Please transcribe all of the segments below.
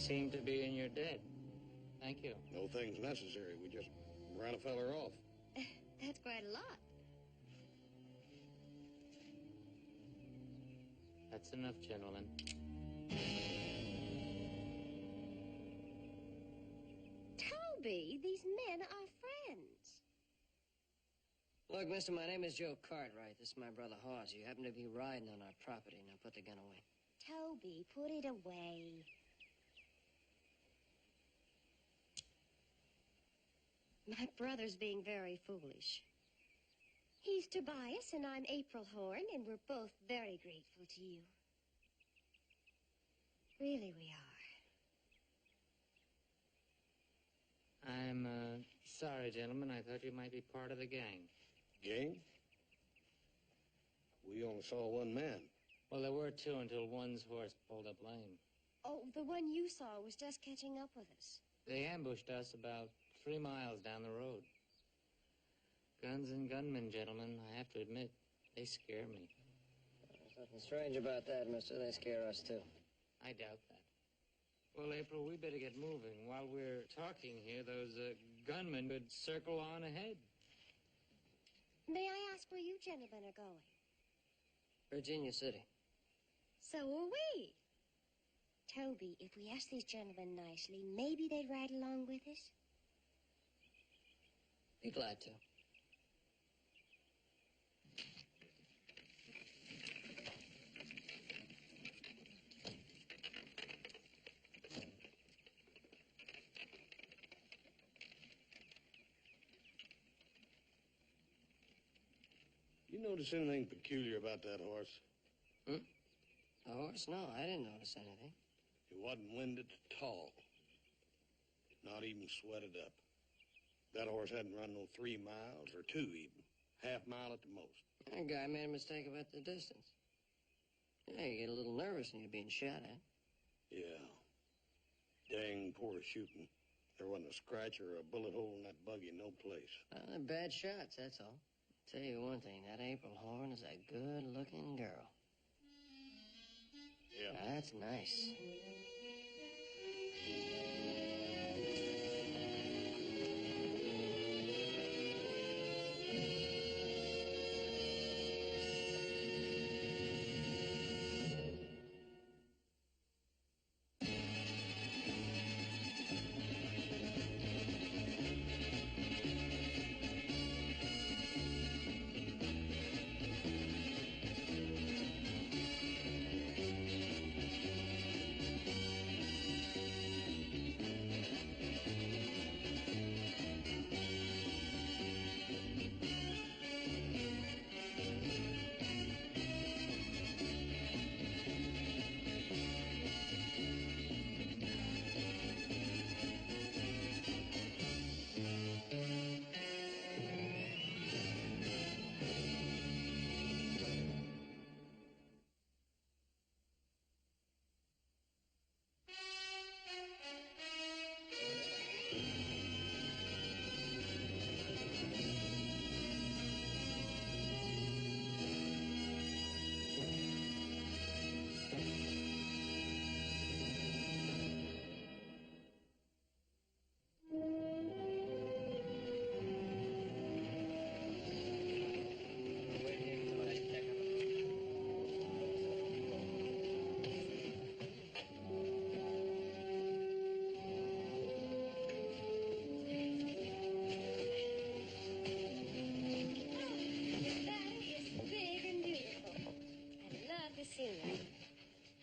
You seem to be in your debt. Thank you. No things necessary. We just ran a feller off. That's quite a lot. That's enough, gentlemen. Toby, these men are friends. Look, mister, my name is Joe Cartwright. This is my brother Hoss. You happen to be riding on our property. Now put the gun away. Toby, put it away. My brother's being very foolish. He's Tobias, and I'm April Horn, and we're both very grateful to you. Really, we are. I'm, sorry, gentlemen. I thought you might be part of the gang. Gang? We only saw one man. Well, there were two until one's horse pulled up lame. Oh, the one you saw was just catching up with us. They ambushed us about 3 miles down the road. Guns and gunmen, gentlemen, I have to admit, they scare me. There's nothing strange about that, mister. They scare us, too. I doubt that. Well, April, we better get moving. While we're talking here, those gunmen could circle on ahead. May I ask where you gentlemen are going? Virginia City. So are we. Toby, if we ask these gentlemen nicely, maybe they'd ride along with us? Be glad to. You notice anything peculiar about that horse? Hmm? A horse? No, I didn't notice anything. It wasn't winded at all. Not even sweated up. That horse hadn't run no 3 miles, or 2 even. Half mile at the most. That guy made a mistake about the distance. Yeah, you get a little nervous when you're being shot at. Yeah. Dang poor shooting. There wasn't a scratch or a bullet hole in that buggy, no place. They're bad shots, that's all. Tell you one thing, that April Horn is a good-looking girl. Yeah. That's nice.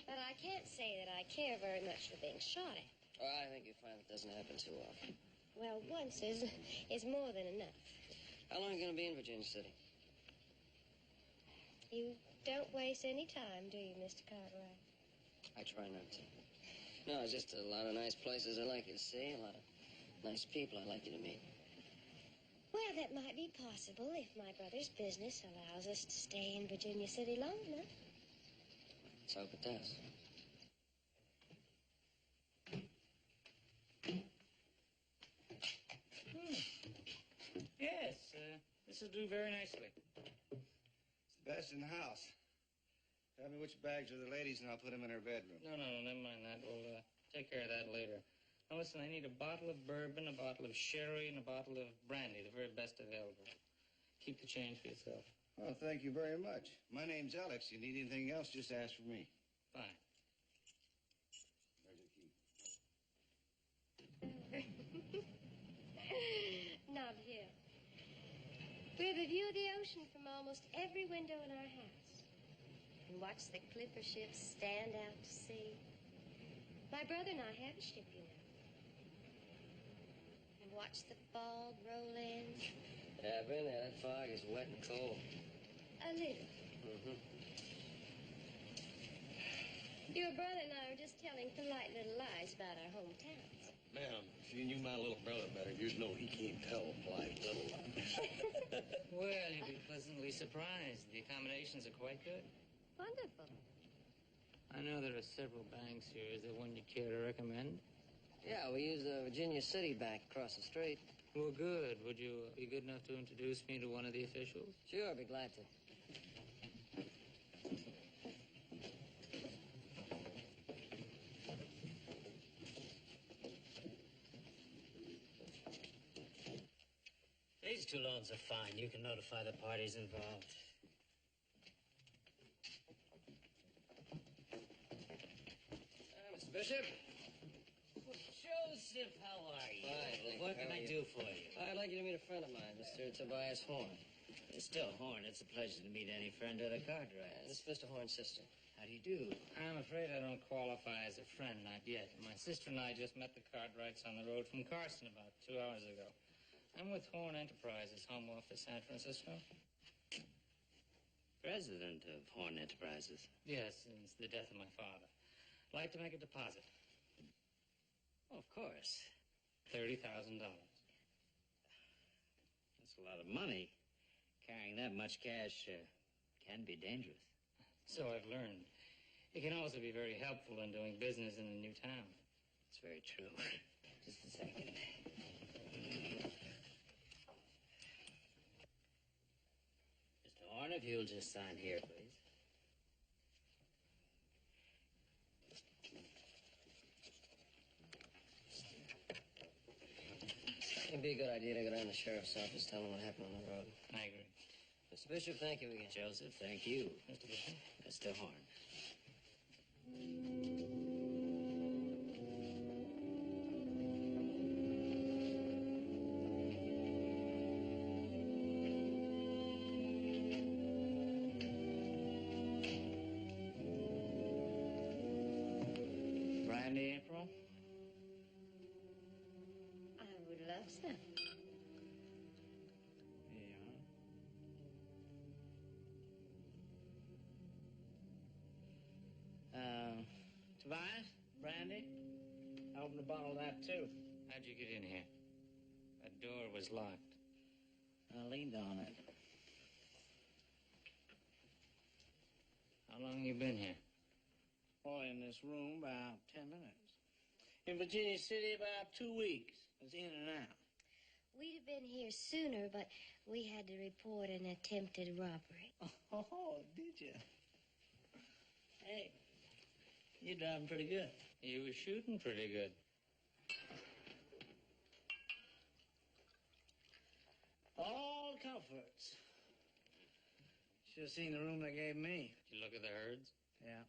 But I can't say that I care very much for being shot at. Well, I think you find it doesn't happen too often. Well, once is more than enough. How long are you going to be in Virginia City? You don't waste any time, do you, Mr. Cartwright? I try not to. No, it's just a lot of nice places I'd like you to see, a lot of nice people I'd like you to meet. Well, that might be possible if my brother's business allows us to stay in Virginia City long enough. Let's hope it does. Yes, this will do very nicely. It's the best in the house. Tell me which bags are the ladies, and I'll put them in her bedroom. No, never mind that. We'll take care of that later. Now, listen, I need a bottle of bourbon, a bottle of sherry, and a bottle of brandy, the very best available. Keep the change for yourself. Oh, thank you very much. My name's Alex. You need anything else, just ask for me. Fine. There's the key. Not here. We have a view of the ocean from almost every window in our house. And watch the clipper ships stand out to sea. My brother and I have a ship, you know. And watch the fog roll in. Yeah, I've been there. That fog is wet and cold. A little. Mm-hmm. Your brother and I were just telling polite little lies about our hometowns. Ma'am, if you knew my little brother better, you'd know he can't tell polite little lies. Well, you'll be pleasantly surprised. The accommodations are quite good. Wonderful. I know there are several banks here. Is there one you care to recommend? Yeah, we use the Virginia City Bank across the street. Well, good. Would you be good enough to introduce me to one of the officials? Sure, I'd be glad to. These two loans are fine. You can notify the parties involved. Mr. Bishop? Joseph, how are you? Fine, What can how are I you? do for you? I'd like you to meet a friend of mine, Mr. Tobias Horn. Still, Horn, it's a pleasure to meet any friend of the card This rights. is Mr. Horn's sister. How do you do? I'm afraid I don't qualify as a friend, not yet. My sister and I just met the Cartwrights on the road from Carson about 2 hours ago. I'm with Horn Enterprises, home office, San Francisco. President of Horn Enterprises. Yes, since the death of my father. I'd like to make a deposit. Oh, of course. $30,000. That's a lot of money. Carrying that much cash can be dangerous. So I've learned. It can also be very helpful in doing business in a new town. It's very true. Just a second. Mr. Horn, if you'll just sign here, please. It'd be a good idea to go down to the sheriff's office, tell him what happened on the road. I agree. Mr. Bishop, thank you again. Joseph, thank you. Mr. Bishop? Mr. Horn. Brandy, April? I would love some. Here you are. Tobias? Brandy? I opened a bottle of that, too. How'd you get in here? That door was locked. I leaned on it. How long you been here? Boy, in this room, about 10 minutes. In Virginia City, about 2 weeks. I was in and out. We'd have been here sooner, but we had to report an attempted robbery. Oh, did you? Hey, you're driving pretty good. You were shooting pretty good. All comforts. Should have seen the room they gave me. Did you look at the herds? Yeah,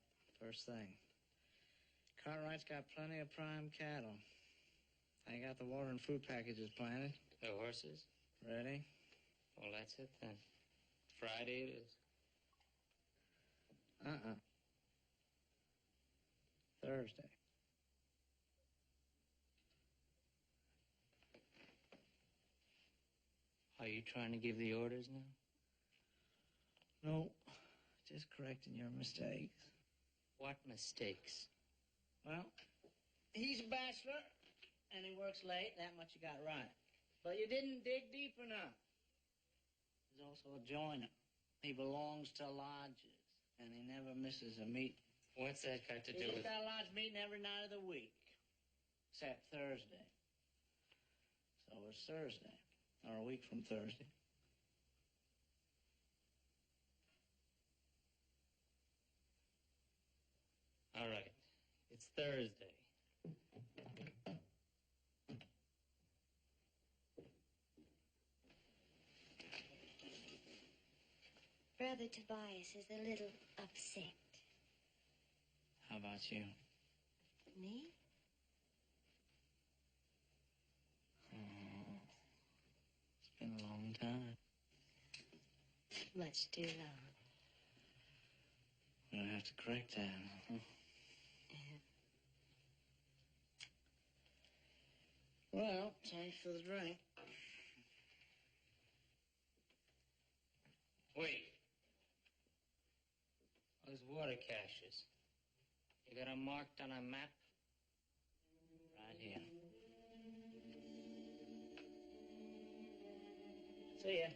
first thing. Cartwright's got plenty of prime cattle. They got the water and food packages planted. The horses? Ready? Well, that's it then. Friday it is. Thursday. Are you trying to give the orders now? No, just correcting your mistakes. What mistakes? Well, he's a bachelor, and he works late. That much you got right. But you didn't dig deep enough. He's also a joiner. He belongs to lodges, and he never misses a meeting. What's that got to do He's with... got a lodge meeting every night of the week, except Thursday. So it's Thursday, or a week from Thursday. All right. It's Thursday. Brother Tobias is a little upset. How about you? Me? Oh, it's been a long time. Much too long. We're gonna have to correct that. Huh? Well, thanks for the drink. Wait. Those water caches. You got them marked on a map? Right here. See ya.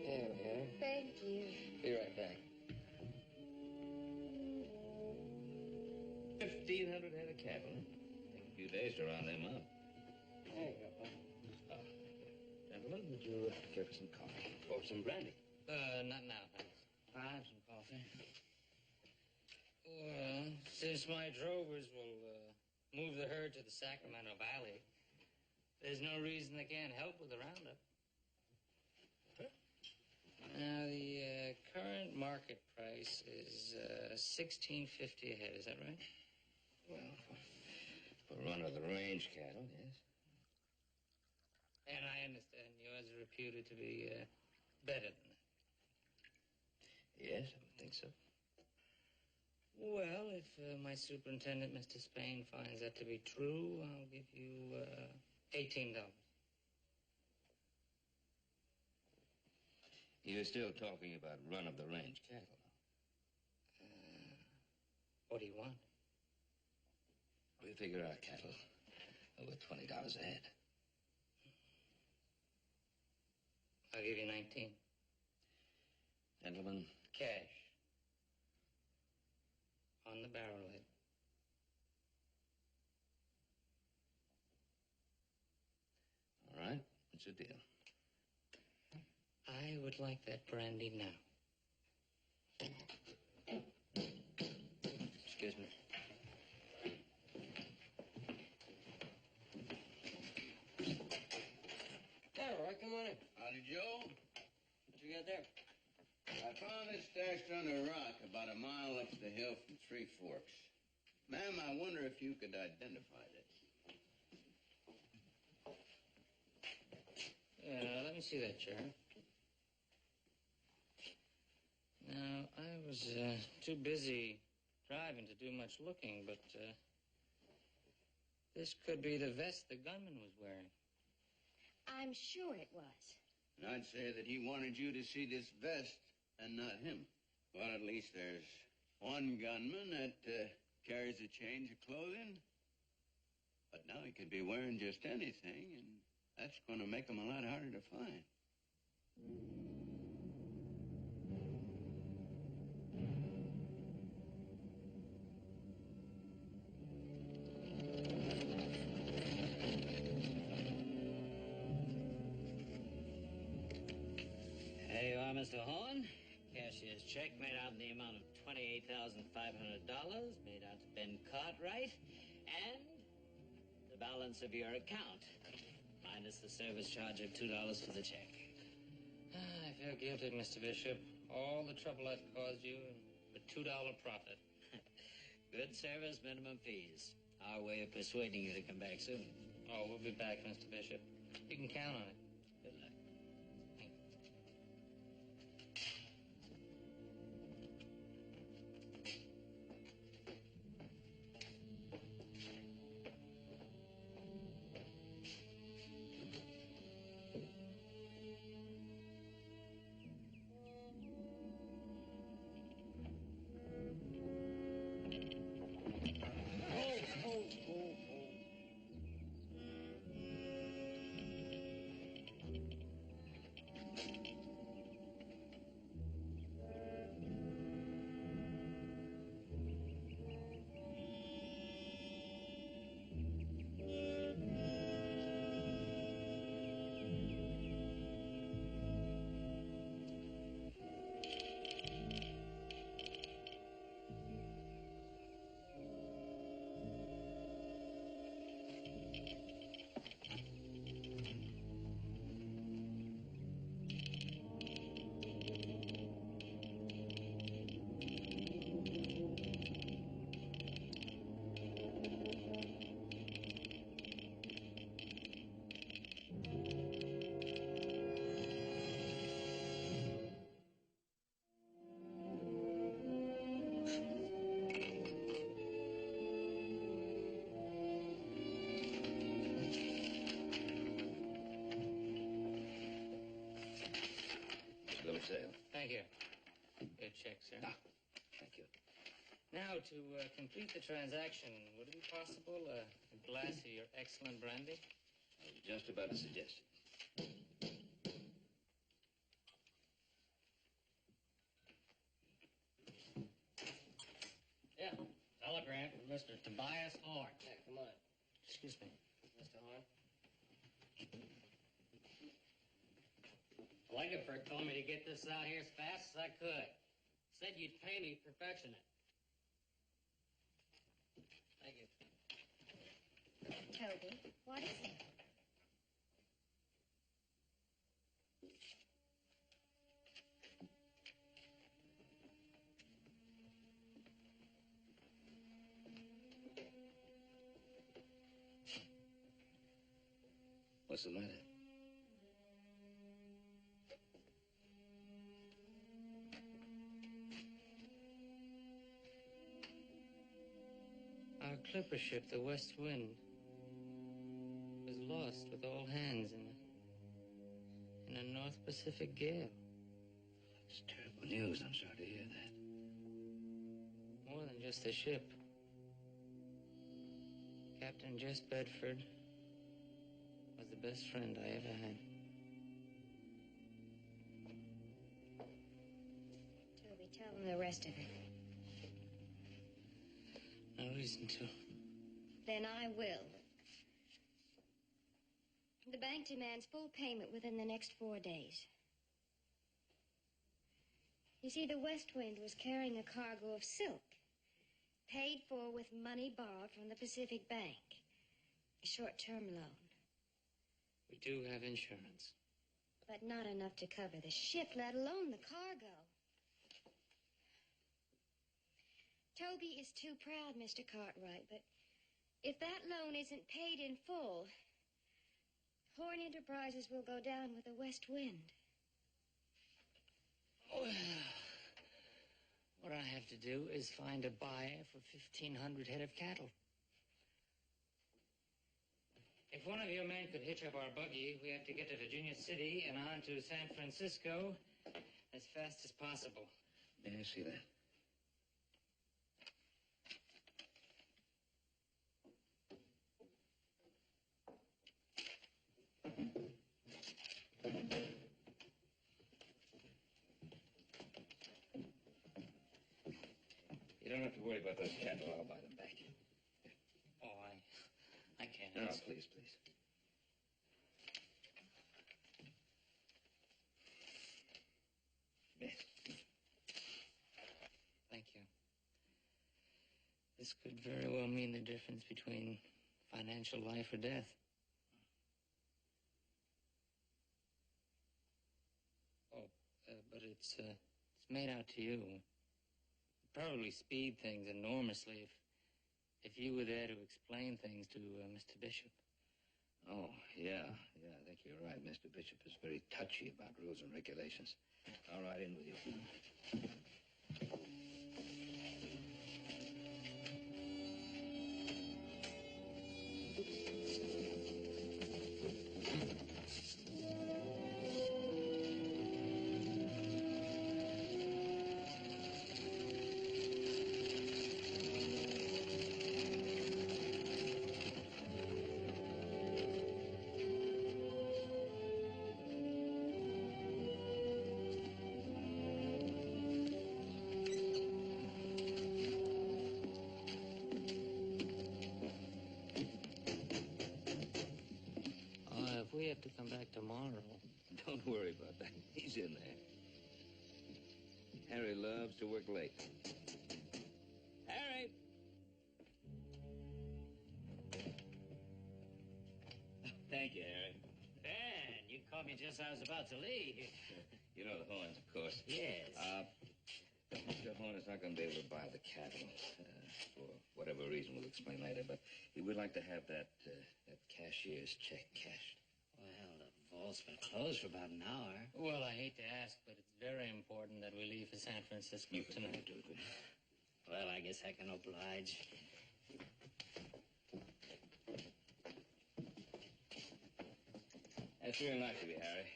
There we are. Thank you. Be right back. 1,500 head of cattle. Take a few days to round them up. There you go, Pop. Gentlemen, would you care for some coffee? Or some brandy? Not now, thanks. I'll have some coffee. Well, since my drovers will move the herd to the Sacramento Valley, there's no reason they can't help with the roundup. Now, the current market price is $16.50 a head. Is that right? Well, for run-of-the-range cattle, yes. And I understand yours are reputed to be better than that. Yes, I would think so. Well, if my superintendent, Mr. Spain, finds that to be true, I'll give you $18. You're still talking about run-of-the-range cattle. What do you want? We figure our cattle are worth $20 a head. I'll give you 19. Gentlemen, Cash. On the barrelhead. all right, what's your deal? I would like that brandy now. Excuse me. There, Roy, come on in. Howdy, Joe. What you got there? I found it stashed under a rock about a mile up the hill from Three Forks. Ma'am, I wonder if you could identify this. Yeah, let me see that, Sheriff. Now, I was too busy driving to do much looking, but this could be the vest the gunman was wearing. I'm sure it was. And I'd say that he wanted you to see this vest and not him. Well, at least there's one gunman that carries a change of clothing. But now he could be wearing just anything, and that's going to make him a lot harder to find. There you are, Mr. Horn. Cashier's check made out in the amount of $28,500, made out to Ben Cartwright, and the balance of your account, minus the service charge of $2 for the check. I feel guilty, Mr. Bishop. All the trouble I've caused you and the $2 profit. Good service, minimum fees. Our way of persuading you to come back soon. Oh, we'll be back, Mr. Bishop. You can count on it. Good luck. Thank you. Good check, sir. Ah, thank you. Now, to complete the transaction, would it be possible a glass of your excellent brandy? I was just about to suggest it. Yeah, telegram from Mr. Tobias Horn. Yeah, come on. Excuse me. Mr. Horn. Langford told me to get this out here as fast as I could. Said you'd pay me for fetching it. Thank you. Toby, what is it? What's the matter? Our clipper ship, the West Wind, was lost with all hands in a North Pacific gale. It's terrible news. I'm sorry to hear that. More than just the ship. Captain Jess Bedford was the best friend I ever had. Toby, tell them the rest of it. No reason to. Then I will. The bank demands full payment within the next 4 days. You see, the West Wind was carrying a cargo of silk, paid for with money borrowed from the Pacific Bank. A short-term loan. We do have insurance. But not enough to cover the ship, let alone the cargo. Toby is too proud, Mr. Cartwright, but if that loan isn't paid in full, Horn Enterprises will go down with the West Wind. Well, what I have to do is find a buyer for 1,500 head of cattle. If one of your men could hitch up our buggy, we have to get to Virginia City and on to San Francisco as fast as possible. May I see that? You don't have to worry about those cattle. I'll buy them back. Oh, I can't. No, please, please. Yes. Thank you. This could very well mean the difference between financial life or death. Oh, but it's made out to you. Probably speed things enormously if you were there to explain things to Mr. Bishop. Oh, yeah. I think you're right. Mr. Bishop is very touchy about rules and regulations. I'll ride in with you. If we have to come back tomorrow... Don't worry about that. He's in there. Harry loves to work late. Harry! Thank you, Harry. Ben, you caught me just as I was about to leave. You know the Horns, of course. Yes. Mr. Horn is not going to be able to buy the cattle for whatever reason we'll explain later, but he would like to have that cashier's check cashed. Well, the vault's been closed for about an hour. Well, I hate to ask, but it's very important that we leave for San Francisco tonight. Well, I guess I can oblige. That's very nice of you, Harry.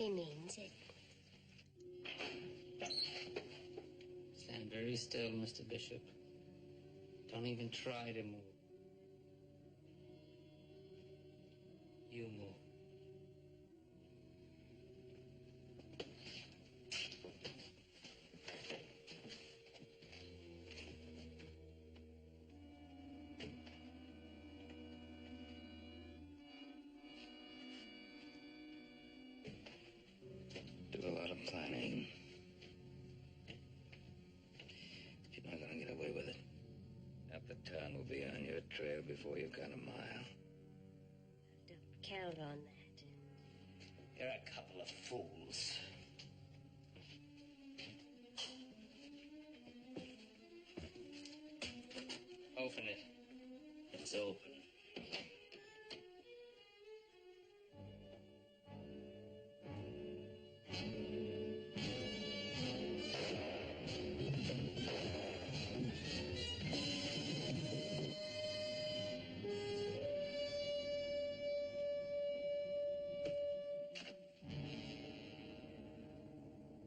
really means it. Stand very still, Mr. Bishop. Don't even try to move. You move. Do a lot of planning. You're not gonna get away with it. Half the town will be on your trail before you've gone a mile. Don't count on that. You're a couple of fools. Open it. It's open.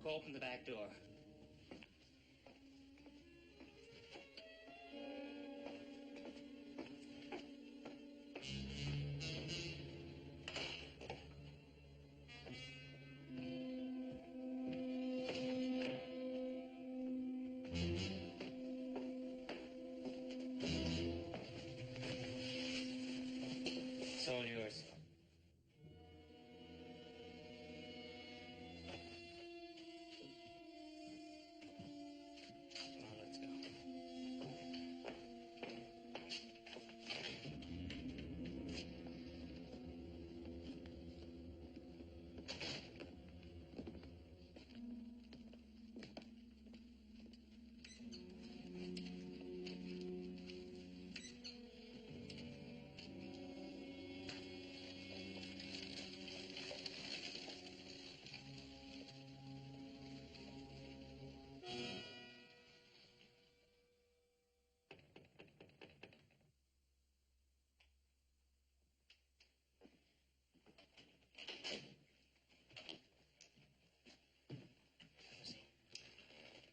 Go open the back door. It's all yours. Come on, let's go.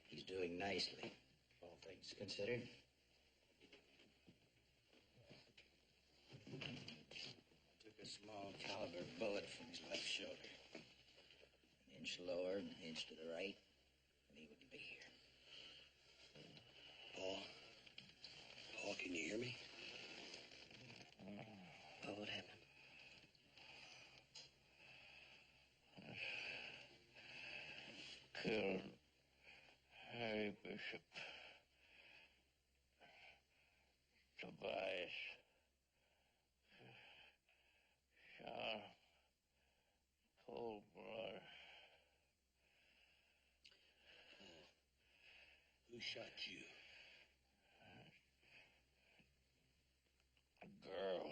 He's doing nicely, all things considered. Took a small caliber bullet from his left shoulder. An inch lower and an inch to the right, and he wouldn't be here. Paul? Paul, can you hear me? Oh, what happened? Killed Harry Bishop. Tobias. Sean. Cold blood. Who shot you? A girl.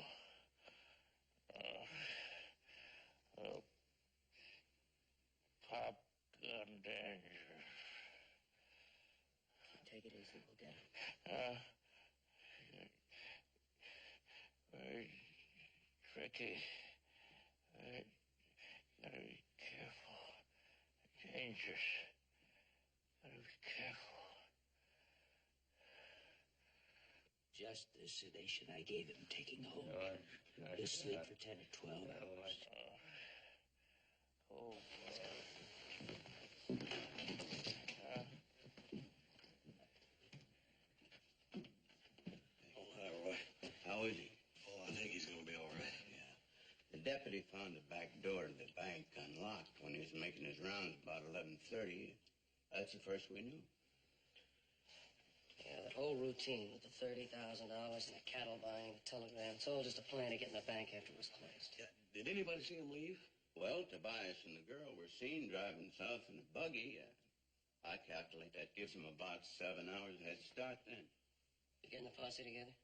Pop gun dangerous. Take it easy, we'll get him. Very tricky. Gotta be careful. Dangerous. Gotta be careful. Just the sedation I gave him taking hold. He'll sleep for 10 or 12 hours. Oh, Oh, hi, Roy. How is he? Oh, I think he's gonna be all right. Yeah. The deputy found the back door to the bank unlocked when he was making his rounds about 11:30. That's the first we knew. Yeah, that whole routine with the $30,000 and the cattle buying, the telegram, it's all just a plan to get in the bank after it was closed. Yeah. Did anybody see him leave? Well, Tobias and the girl were seen driving south in a buggy. I calculate that gives them about 7 hours head start then. You getting the posse together?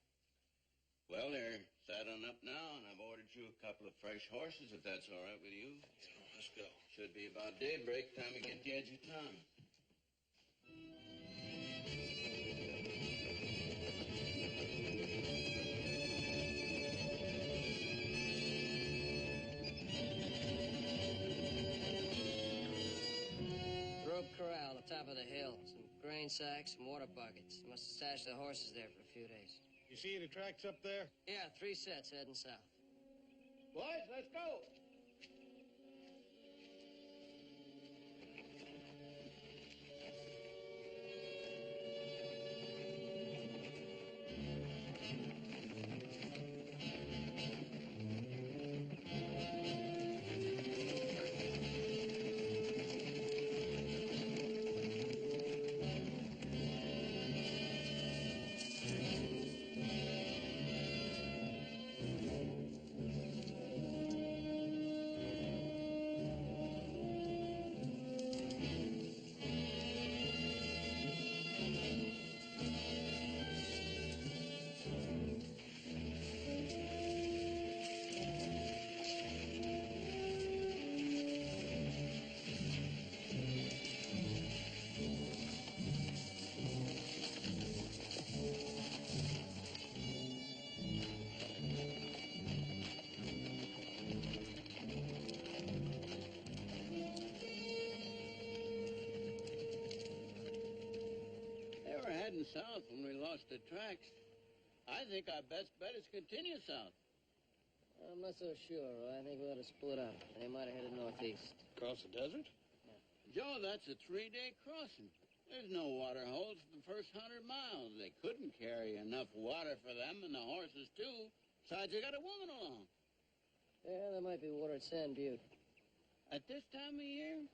Well, they're saddling up now, and I've ordered you a couple of fresh horses, if that's all right with you. Yeah, let's go. Should be about daybreak time to get the edge of town. grain sacks, and water buckets. Must have stashed the horses there for a few days. You see any tracks up there? Yeah, 3 sets heading south. Boys, let's go. They were heading south when we lost the tracks. I think our best bet is continue south. I'm not so sure. I think we ought to split up. They might have headed northeast. Across the desert? Joe, that's a 3-day crossing. There's no water holes for the first 100 miles. They couldn't carry enough water for them and the horses, too. Besides, they got a woman along. Yeah, there might be water at Sand Butte. At this time of year?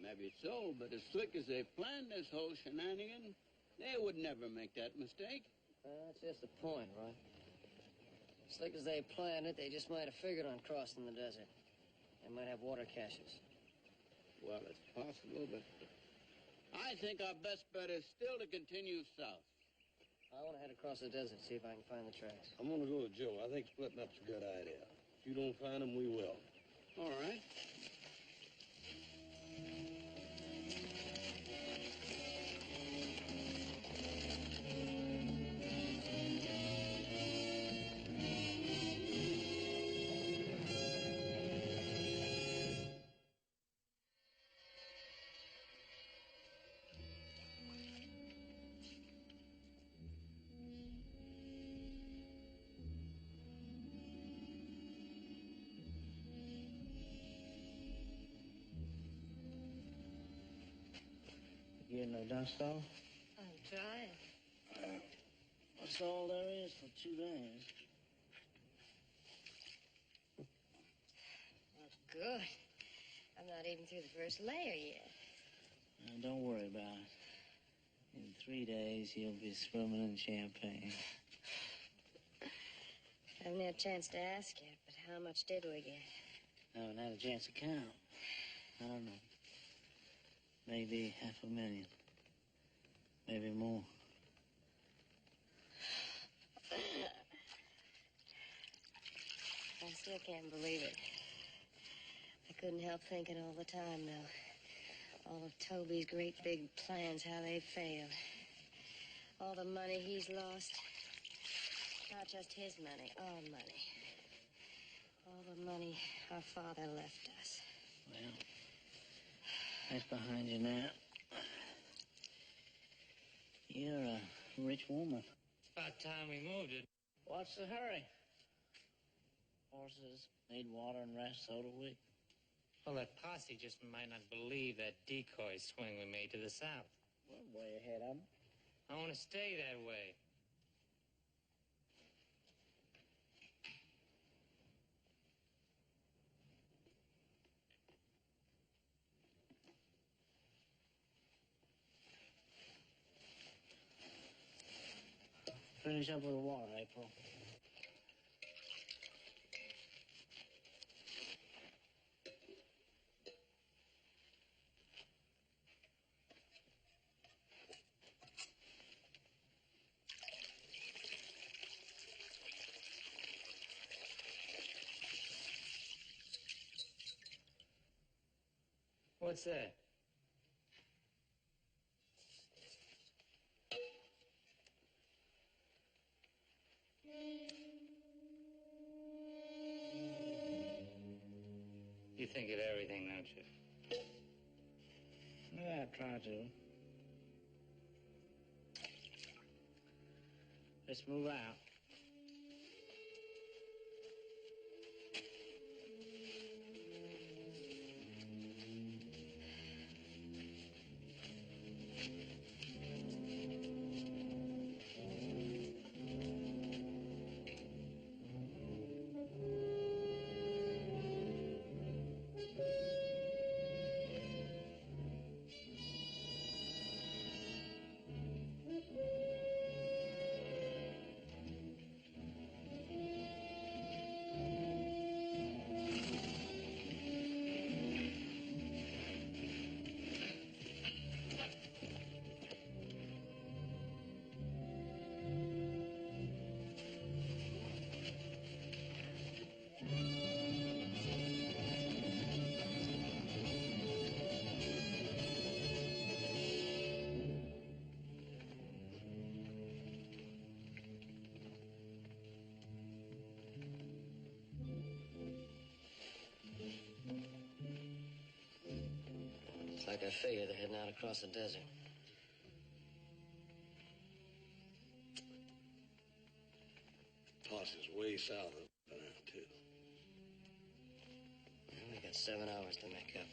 Maybe so, but as slick as they planned this whole shenanigan, they would never make that mistake. That's just the point, right? Slick as they planned it, they just might have figured on crossing the desert. They might have water caches. Well, it's possible, but I think our best bet is still to continue south. I want to head across the desert, see if I can find the tracks. I'm going to go with Joe. I think splitting up's a good idea. If you don't find them, we will. All right. Getting no dust off? I'm trying. That's all there is for 2 days. That's good. I'm not even through the first layer yet. Now, don't worry about it. In 3 days, you'll be swimming in champagne. I haven't had a chance to ask yet, but how much did we get? I haven't had a chance to count. I don't know. Maybe 500,000. Maybe more. I still can't believe it. I couldn't help thinking all the time, though. All of Toby's great big plans, how they failed. All the money he's lost. Not just his money, our money. All the money our father left us. Well, that's behind you now. You're a rich woman. It's about time we moved it. What's the hurry? Horses need water and rest, so do we. Well, that posse just might not believe that decoy swing we made to the south. We're way ahead of them. I want to stay that way. Finish up with the water, April. What's that? You think of everything, don't you? Yeah, I try to. Let's move out. It's like I figured they're heading out across the desert. Toss is way south of Bonanza, too. Well, we got 7 hours to make up.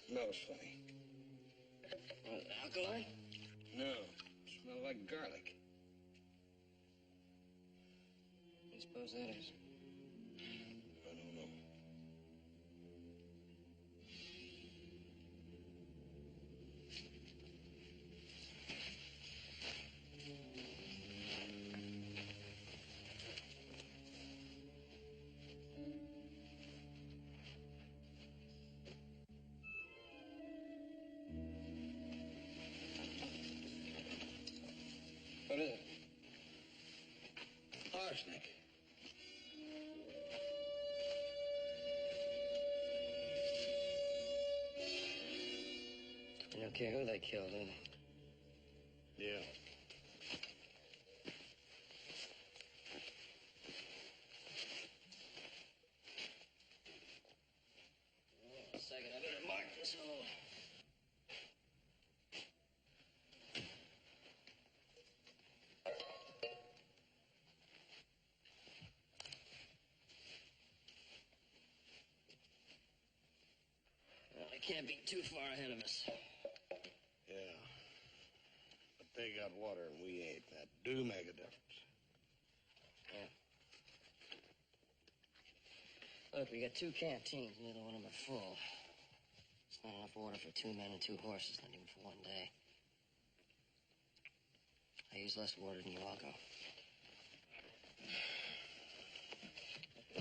Smells funny. What, alkaline? No, smells like garlic. What do you suppose that is? I don't know. What is it? Arsenic. They don't care who they kill, do they? Yeah. A second, I better mark this hole. Well, they can't be too far ahead of us. Yeah. But they got water and we ain't. That do make a difference. Yeah. Look, we got 2 canteens, neither one of them are full. It's not enough water for 2 men and 2 horses, not even for 1 day. I use less water than you all go.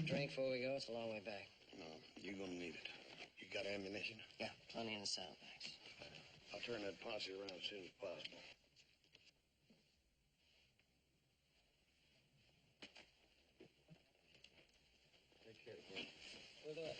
Drink before we go, it's a long way back. No, you're gonna need it. You got ammunition? Yeah, plenty in the saddlebags. I'll turn that posse around as soon as possible. Take care, kid. We'll do it.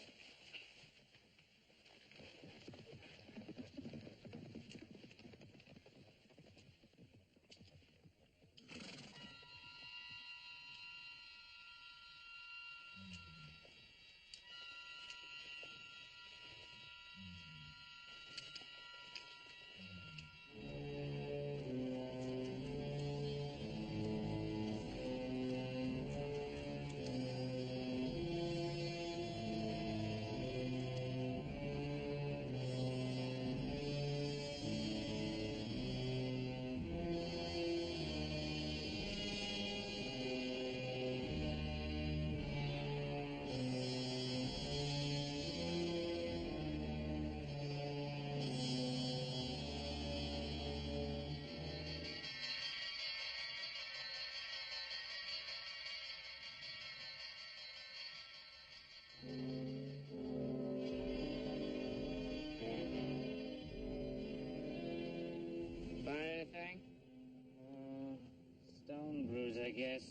guess.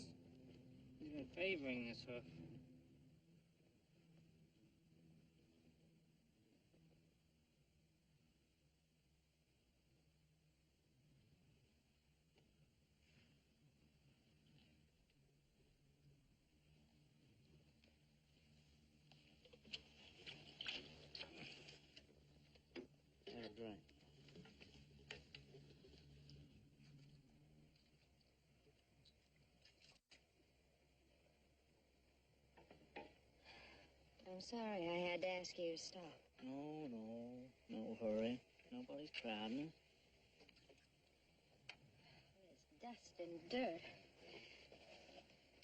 He's been favoring this hoof. Have a drink. I'm sorry I had to ask you to stop. No hurry. Nobody's crowding. There's dust and dirt.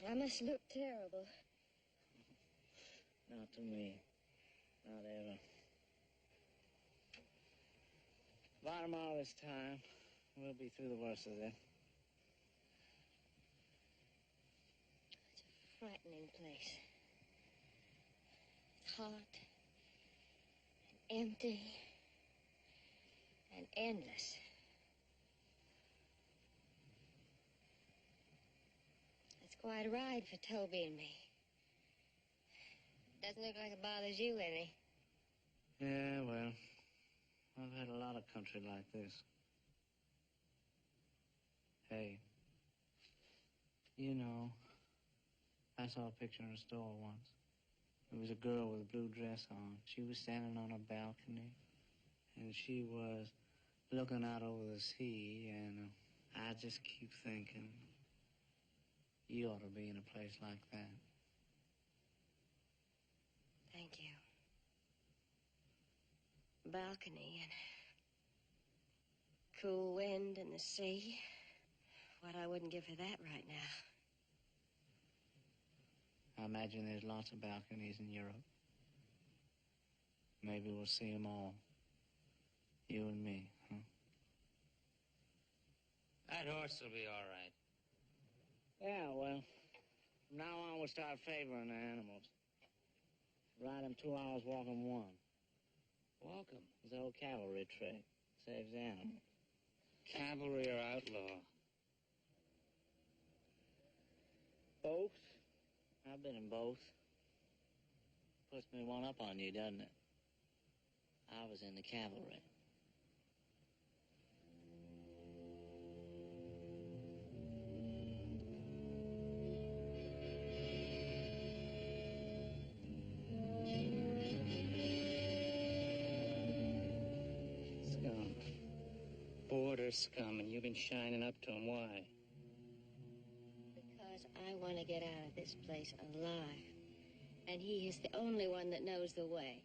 I must look terrible. Not to me. Not ever. By tomorrow this time, we'll be through the worst of it. It's a frightening place. It's hot, and empty, and endless. It's quite a ride for Toby and me. Doesn't look like it bothers you any. Yeah, well, I've had a lot of country like this. Hey, you know, I saw a picture in a store once. It was a girl with a blue dress on. She was standing on a balcony, and she was looking out over the sea, and I just keep thinking, you ought to be in a place like that. Thank you. Balcony and cool wind and the sea. What I wouldn't give for that right now. I imagine there's lots of balconies in Europe. Maybe we'll see them all. You and me, huh? That horse will be all right. Yeah, well, from now on we'll start favoring the animals. Ride them 2 hours, walk them 1. Walk 'em. It's the old cavalry trick. Saves the animal. Cavalry or outlaw? Both? I've been in both. Puts me one up on you, doesn't it? I was in the cavalry. Scum. Border scum, and you've been shining up to him. Why? Because I want to get out of this place alive. And he is the only one that knows the way.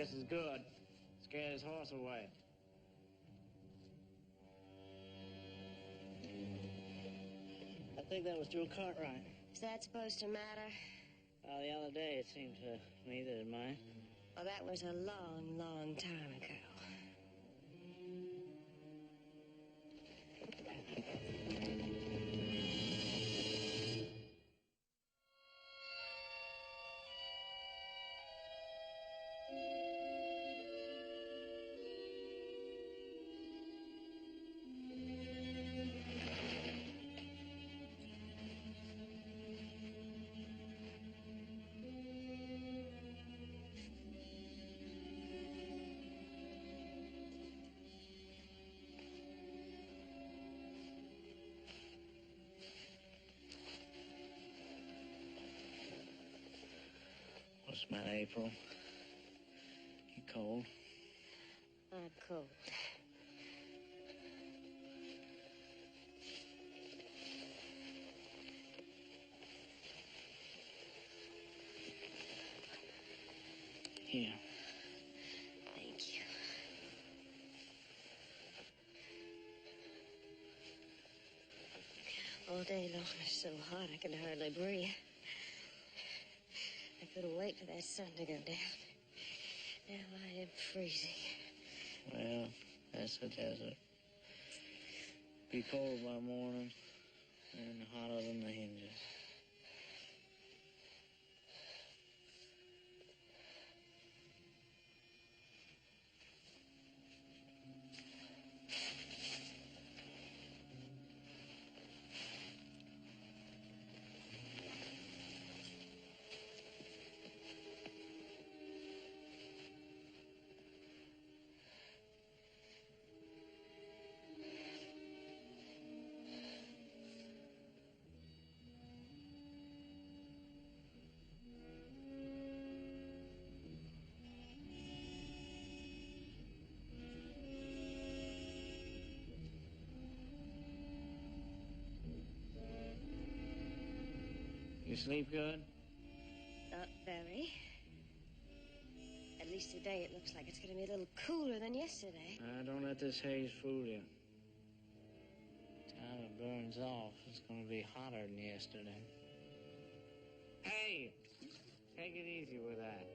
this is good. Scared his horse away. I think that was through Cartwright. Is that supposed to matter? Well, the other day it seemed to me that it might. Well, that was a long, long time ago. What's the matter, April? You cold? I'm cold. Here. Thank you. All day long it's so hot I can hardly breathe. I couldn't wait for that sun to go down. Now I am freezing. Well, that's the desert. Be cold by morning and hotter than the hinges. You sleep good? Not very. At least today it looks like it's going to be a little cooler than yesterday. Don't let this haze fool you. Time it burns off, it's going to be hotter than yesterday. Hey! Take it easy with that.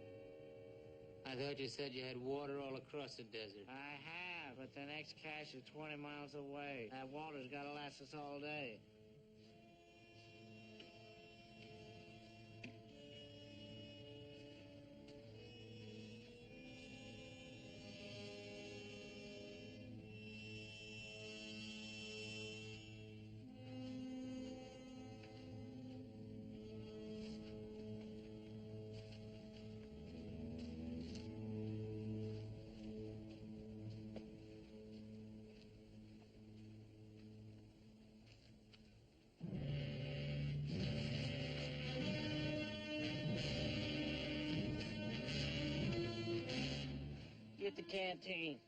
I thought you said you had water all across the desert. I have, but the next cache is 20 miles away. That water's got to last us all day. Get the canteen.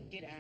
Get out.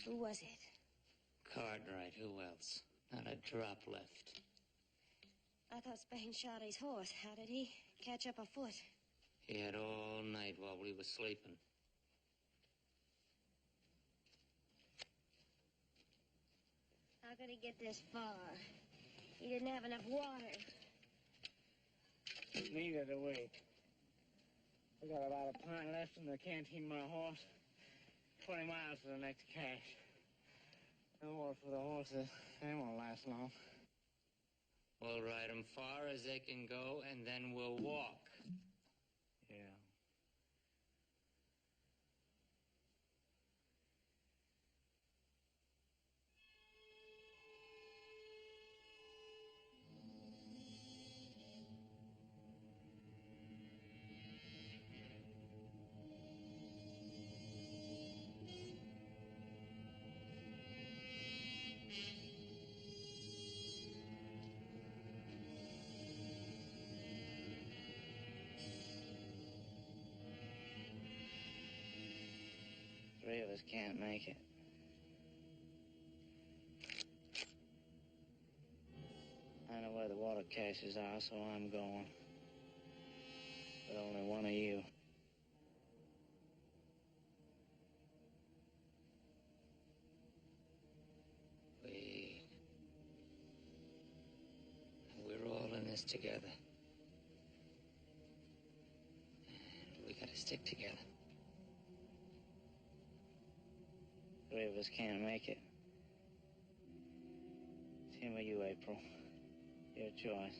Who was it? Cartwright, who else? Not a drop left. I thought Spain shot his horse. How did he catch up a foot? He had all night while we were sleeping. could he get this far? He didn't have enough water. Neither do we. We got about a pint left in the canteen, my horse. 20 miles to the next cache. No water for the horses. They won't last long. We'll ride them far as they can go, and then we'll walk. Yeah. Three of us can't make it. I know where the water caches are, so I'm going. But only one of you. We're all in this together. And we gotta stick together. Three of us can't make it. It's him or you, April. Your choice.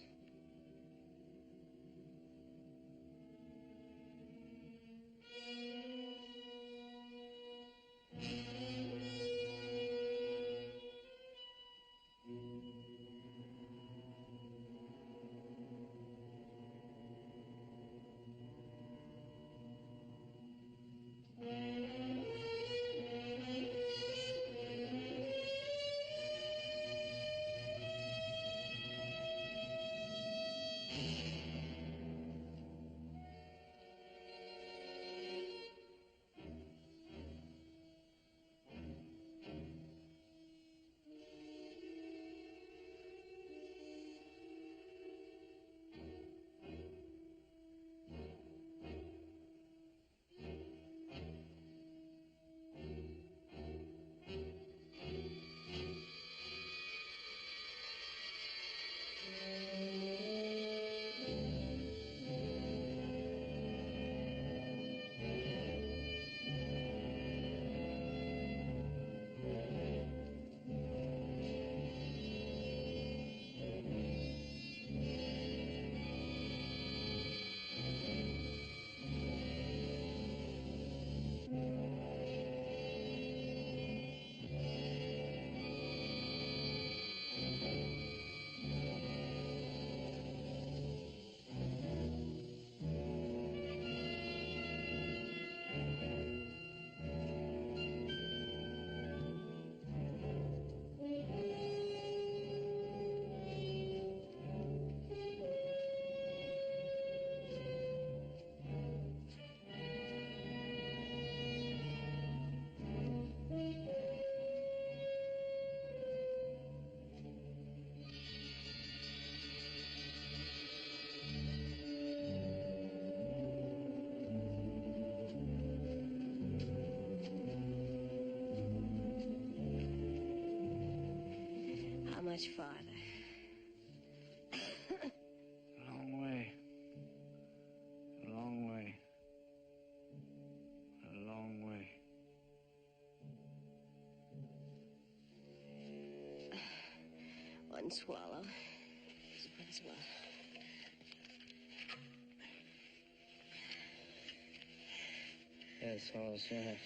How much farther? A long way. A long way. A long way. One swallow. Just one swallow. Yes, all yes.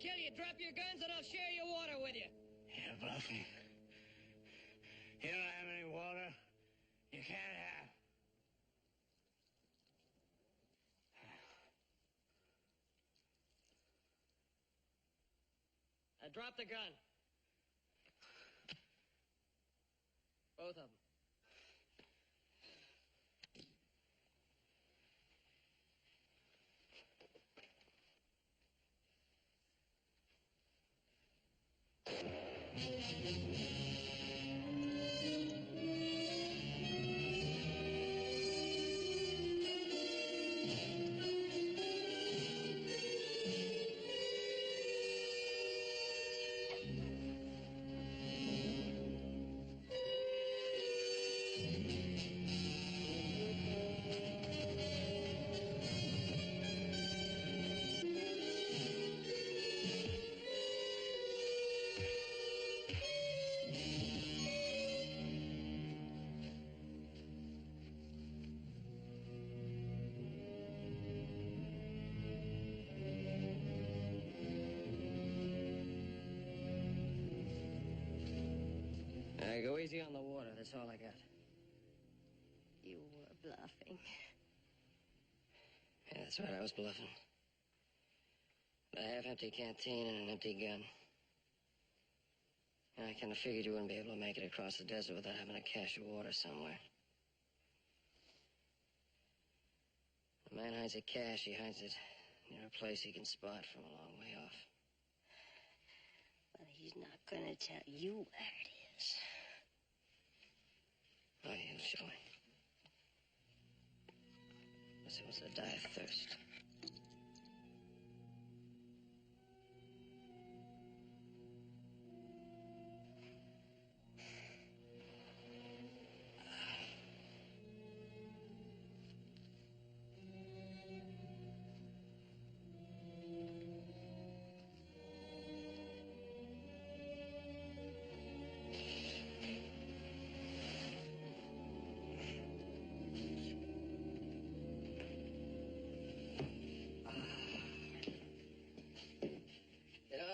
kill you. Drop your guns and I'll share your water with you. You're bluffing. You don't have any water. You can't have. Drop the gun. Both of them. Go easy on the water. That's all I got. You were bluffing. Yeah, that's right. I was bluffing. A half-empty canteen and an empty gun. I kind of figured you wouldn't be able to make it across the desert without having a cache of water somewhere. A man hides a cache, he hides it near a place he can spot from a long way off. But he's not going to tell you where it is. Oh, he'll show me. Unless he wants to die of thirst.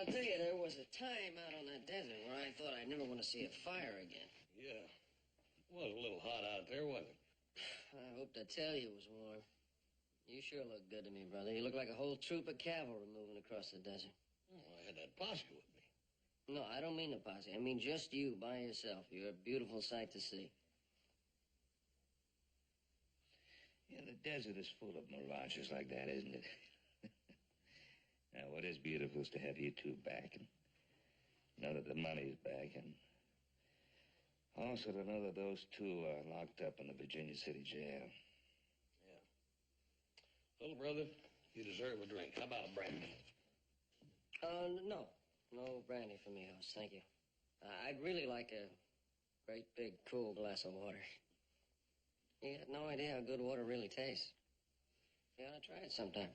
I'll tell you, there was a time out on that desert where I thought I'd never want to see a fire again. Yeah. It was a little hot out there, wasn't it? I hoped to tell you it was warm. You sure look good to me, brother. You look like a whole troop of cavalry moving across the desert. Oh, I had that posse with me. No, I don't mean the posse. I mean just you by yourself. You're a beautiful sight to see. Yeah, the desert is full of mirages like that, isn't it? Now, what is beautiful is to have you two back and know that the money's back and also to know that those two are locked up in the Virginia City jail. Yeah. Little brother, you deserve a drink. How about a brandy? No. No brandy for me, host. Thank you. I'd really like a great big cool glass of water. You got no idea how good water really tastes. You ought to try it sometime.